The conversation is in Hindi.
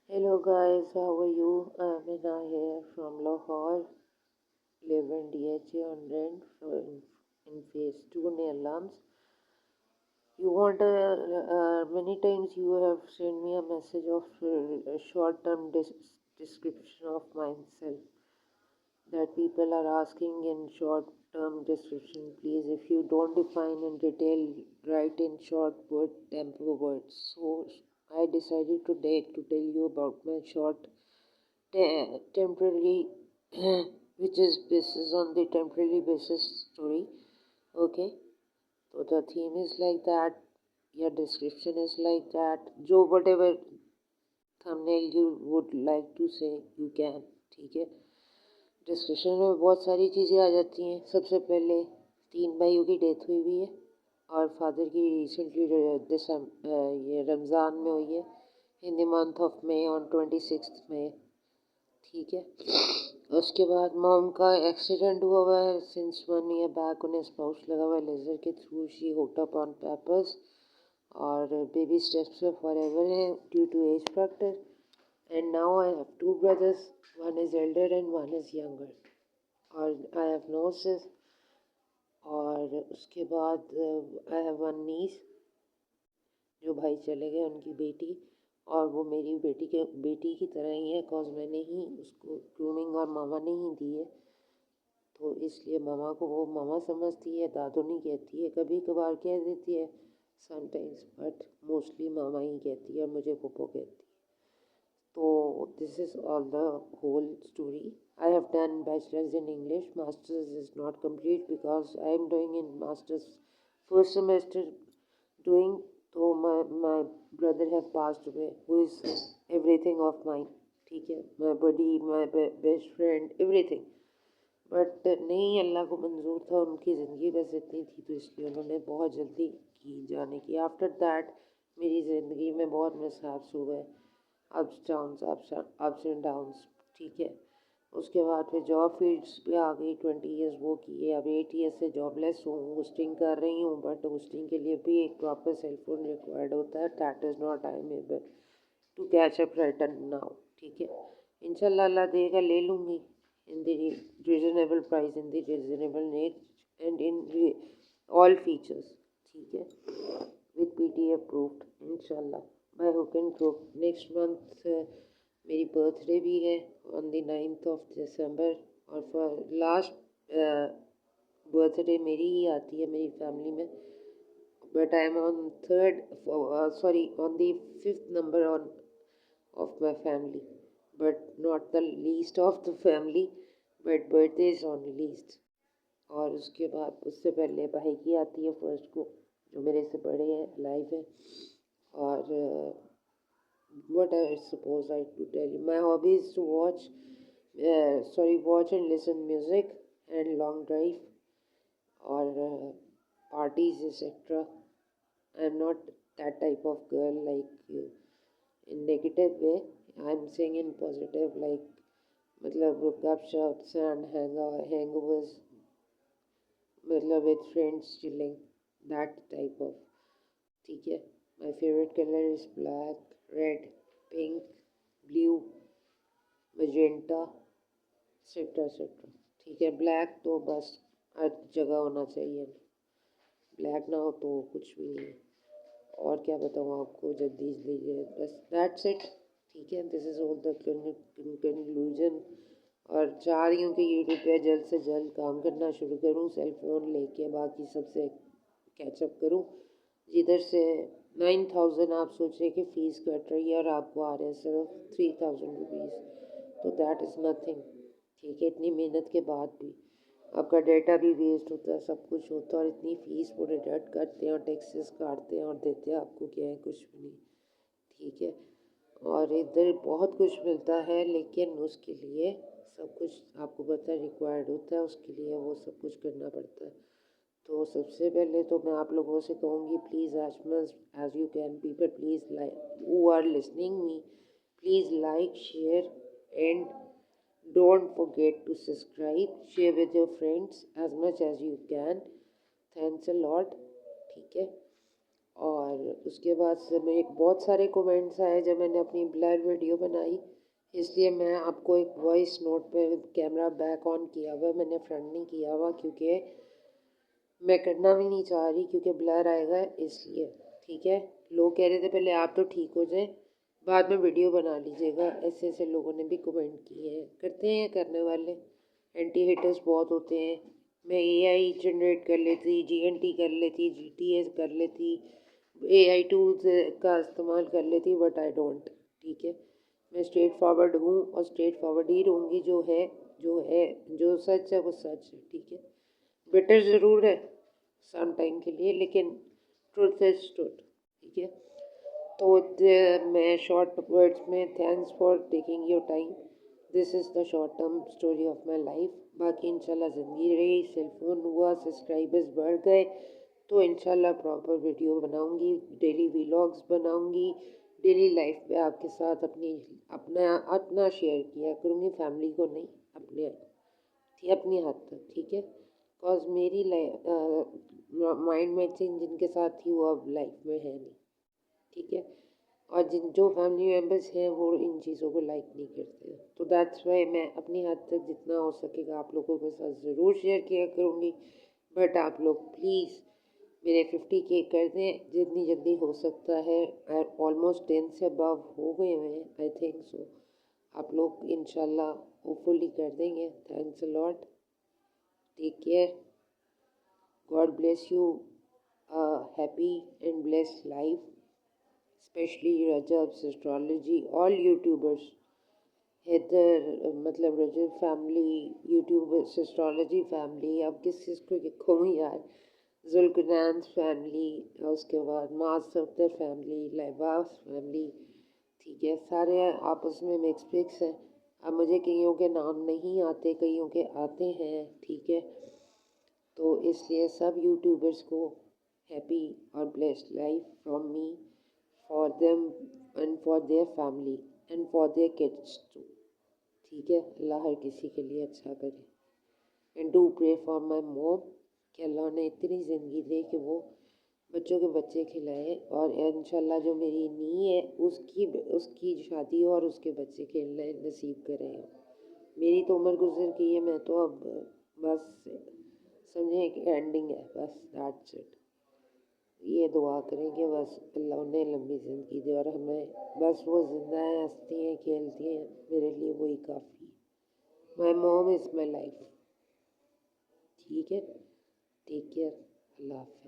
Hello guys, how are you? I'm Ina here from Lahore, live in DHA on rent in phase 2 near Lums. You want many times you have sent me a message of a short-term description of myself that people are asking in short-term description. Please, if you don't define in detail, write in short word tempo words. So I decided today to tell you about my short temporary which is basis on the temporary basis story. Okay, so the theme is like that, your description is like that, जो whatever thumbnail you would like to say you can. ठीक है, डिस्क्रिप्शन में बहुत सारी चीज़ें आ जाती हैं। सबसे पहले 3 भाइयों की डेथ हुई हुई है और फादर की रिसेंटली ये रमज़ान में हुई है, in the month of May on 26 मई। ठीक है, उसके बाद मॉम का एक्सीडेंट हुआ हुआ है सिंस 1 ईयर बैक। उन्हें स्पाउस लगा हुआ है लेज़र के through, she hooked up on papers और बेबी स्टेप्स पे फॉर एवर है due to age factor. And now I have 2 brothers, one is elder and one is younger, और आई हैव नो सिस। और उसके बाद आई हैव वन नीस, जो भाई चले गए उनकी बेटी, और वो मेरी बेटी की तरह ही है, कॉज मैंने ही उसको ग्रूमिंग और मामा ने ही दी है। तो इसलिए मामा को वो मामा समझती है, दादू नहीं कहती है, कभी कभार कह देती है समटाइम्स, बट मोस्टली मामा ही कहती है, मुझे पोपो कहती है। तो this is all the whole story. I have done bachelors in English, masters is not complete because I am doing in masters first semester doing. तो my brother have passed away, who is everything of mine. ठीक है, my buddy, my best friend, everything. But नहीं, अल्लाह को मंजूर था, उनकी ज़िंदगी बस इतनी थी, तो इसलिए उन्होंने बहुत जल्दी की जाने की। आफ्टर दैट मेरी ज़िंदगी में बहुत मिसहैप्स हुए, ups downs, ups and downs. ठीक है, उसके बाद फिर जॉब फील्ड्स पे आ गई, 20 ईयर्स वो किए, अब 8 ईयर्स से जॉबलेस हूँ, होस्टिंग कर रही हूँ, बट होस्टिंग के लिए भी एक प्रॉपर सेलफोन रिक्वायर्ड होता है, that is not I am able to catch up right now. ठीक है, इंशाल्लाह अल्लाह देगा, ले लूँगी in the reasonable price, in the reasonable rate and in all features. ठीक है, विद पीटी अप्रूव्ड इंशाल्लाह by hook and crook. Next month मेरी बर्थडे भी है on the 9th of December, और फॉर लास्ट बर्थडे मेरी ही आती है मेरी फैमिली में, but I am on third, sorry on the 5th number on of my family, but not the least of the family, but birthday is on least। और उसके बाद उससे पहले भाई की आती है फर्स्ट को, जो मेरे से बड़े हैं, लाइव है। और what I suppose I to tell you, my hobby is to watch and listen music and long drive or parties etc. I'm not that type of girl, like in negative way, I'm saying in positive, like मतलब gupshups and hangovers, मतलब with friends chilling, that type of। ठीक है, my favorite color is black, red, pink, blue, magenta, etcetera etcetera. ठीक है, ब्लैक तो बस हर जगह होना चाहिए, ब्लैक ना हो तो कुछ भी नहीं है। और क्या बताऊँ आपको, जगदीश लीजिए, बस दैट्स इट। ठीक है, this is all the conclusion. और चाह रही हूँ कि यूट्यूब पे जल्द से जल्द काम करना शुरू करूँ, सेल फ़ोन लेके बाकी सबसे कैचअप करूँ। जिधर से 9,000 आप सोच रहे कि फ़ीस कट रही है और आपको आ रहे हैं सिर्फ 3,000 रुपीज़, तो दैट इज़ नथिंग। ठीक है, इतनी मेहनत के बाद भी आपका डेटा भी वेस्ट होता है, सब कुछ होता है, और इतनी फ़ीस वो डिडक्ट करते हैं और टैक्सेस काटते हैं और देते हैं आपको क्या है, कुछ भी नहीं। ठीक है, और इधर बहुत कुछ मिलता है, लेकिन उसके लिए सब कुछ आपको पता है रिक्वायर्ड होता है, उसके लिए वो सब कुछ करना पड़ता है। तो सबसे पहले तो मैं आप लोगों से कहूँगी, please as much as you can people, please like who are listening me, please like share and don't forget to subscribe, share with your friends as much as you can। Thanks a lot। ठीक है, और उसके बाद से मैं बहुत सारे कमेंट्स आए जब मैंने अपनी ब्लर वीडियो बनाई, इसलिए मैं आपको एक वॉइस नोट पे कैमरा बैक ऑन किया हुआ, मैंने फ्रंट नहीं किया हुआ क्योंकि मैं करना भी नहीं चाह रही, क्योंकि ब्लर आएगा इसलिए। ठीक है, लोग कह रहे थे पहले आप तो ठीक हो जाए बाद में वीडियो बना लीजिएगा, ऐसे ऐसे लोगों ने भी कमेंट किए हैं। करते हैं करने वाले, एंटी हेटर्स बहुत होते हैं। मैं एआई जनरेट कर लेती, जीएनटी कर लेती, जीटीएस कर लेती, एआई टूल्स का इस्तेमाल कर लेती, बट आई डोंट। ठीक है, मैं स्ट्रेट फॉरवर्ड हूँ और स्ट्रेट फॉरवर्ड ही रहूँगी। जो सच है वो सच है। ठीक है, बेटर ज़रूर है सम टाइम के लिए, लेकिन ट्रुथ इज ट्रुथ। ठीक है, तो मैं शॉर्ट वर्ड्स में thanks for taking your time, this is the short term story of my life. बाकी इंशाल्लाह ज़िंदगी रही, सेलफोन हुआ, सब्सक्राइबर्स बढ़ गए तो इंशाल्लाह प्रॉपर वीडियो बनाऊंगी, डेली व्लॉग्स बनाऊंगी, डेली लाइफ पे आपके साथ अपना शेयर किया करूँगी, फैमिली को नहीं, अपनी हद तक। ठीक है, बिकॉज मेरी माइंड में चेंज जिनके साथ थी वो अब लाइफ में है नहीं। ठीक है, और जो फैमिली मेम्बर्स हैं वो इन चीज़ों को लाइक नहीं करते, तो दैट्स वाई मैं अपनी हद तक जितना हो सकेगा आप लोगों के साथ ज़रूर शेयर किया करूँगी। बट आप लोग प्लीज़ मेरे 50K कर दें जितनी जल्दी हो सकता है। ऑलमोस्ट 10 से अबव हो गए हैं, आई थिंक सो। आप लोग इंशाल्लाह होपफुली कर देंगे। Thanks a lot, take care, God bless you, happy and blessed life, especially Rajab's astrology, all YouTubers, Haider मतलब Rajab family, YouTubers astrology family, अब किस चीज़ को लिखूँ यार, जुल्कनान फैमिली, उसके बाद मास अख्तर फैमिली, लहबास फैमिली। ठीक है, सारे आपस में मिक्स पिक्स हैं। अब मुझे कईयों के नाम नहीं आते, कईयों के आते हैं। ठीक है, तो इसलिए सब यूट्यूबर्स को हैप्पी और blessed life from me, for them and for their family and for their kids too। ठीक है, अल्लाह हर किसी के लिए अच्छा करे। And do pray for my mom कि अल्लाह ने इतनी ज़िंदगी दे कि वो बच्चों के बच्चे खिलाए, और इंशाल्लाह जो मेरी नी है उसकी शादी और उसके बच्चे खेलने नसीब करें। मेरी तो उम्र गुजर गई है, मैं तो अब बस समझें एक एंडिंग है, बस दैट्स इट। ये दुआ करें कि बस अल्लाह उन्हें लंबी ज़िंदगी दे और हमें बस वो जिंदा हैं, हंसती हैं, खेलती हैं, मेरे लिए वही काफ़ी। My mom is my life. ठीक है, टेक केयर, अल्लाह हाफ़िज़।